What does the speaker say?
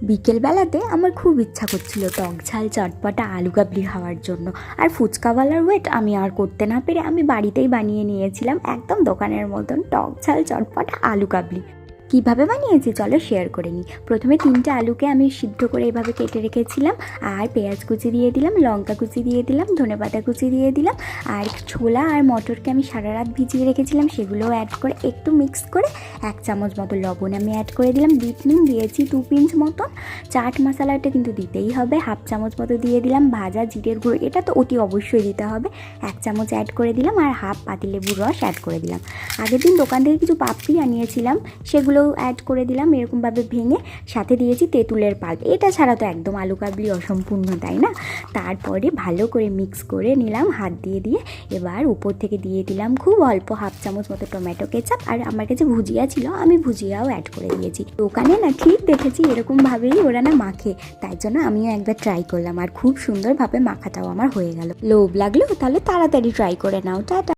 বিকেলবেলাতে আমার খুব ইচ্ছা করছিল টক ঝাল চটপটা আলু কাবলি খাওয়ার জন্য। আর ফুচকাওয়ালার ওয়েট আমি আর করতে না পেরে আমি বাড়িতেই বানিয়ে নিয়েছিলাম একদম দোকানের মতন টক ঝাল চটপটা আলু কাবলি। কীভাবে বানিয়েছি চলো শেয়ার করে নিই। প্রথমে 3টে আলুকে আমি সিদ্ধ করে এভাবে কেটে রেখেছিলাম, আর পেঁয়াজ কুচি দিয়ে দিলাম, লঙ্কা কুচি দিয়ে দিলাম, ধনেপাতা কুচি দিয়ে দিলাম, আর ছোলা আর মটরকে আমি সারা রাত ভিজিয়ে রেখেছিলাম সেগুলোও অ্যাড করে একটু মিক্স করে 1 চামচ মতো লবণ আমি অ্যাড করে দিলাম, বিট নুন দিয়েছি 2 পিঞ্চ মতন, চাট মশলাটা কিন্তু দিতেই হবে 1/2 চামচ মতো দিয়ে দিলাম, ভাজা জিরের গুঁড়ো এটা তো অতি অবশ্যই দিতে হবে 1 চামচ অ্যাড করে দিলাম, আর 1/2 পাতিলেবুর রস অ্যাড করে দিলাম। আগের দিন দোকান থেকে কিছু পাপড়ি আনিয়েছিলাম সেগুলো অ্যাড করে দিলাম এরকমভাবে ভেঙে, সাথে দিয়েছি তেঁতুলের পাল্প। এটা ছাড়া তো একদম আলু কাবলি অসম্পূর্ণ, তাই না? তারপরে ভালো করে মিক্স করে নিলাম হাত দিয়ে দিয়ে। এবার উপর থেকে দিয়ে দিলাম খুব অল্প 1/2 চামচ মতো টমেটো কেচাপ, আর আমার কাছে ভুজিয়া ছিল আমি ভুজিয়াও অ্যাড করে দিয়েছি। দোকানে না ঠিক দেখেছি এরকমভাবেই ওরা না মাখে, তাই জন্য আমিও একবার ট্রাই করলাম আর খুব সুন্দরভাবে মাখাটাও আমার হয়ে গেল। লোভ লাগলো তাহলে তাড়াতাড়ি ট্রাই করে নাও। টাটা।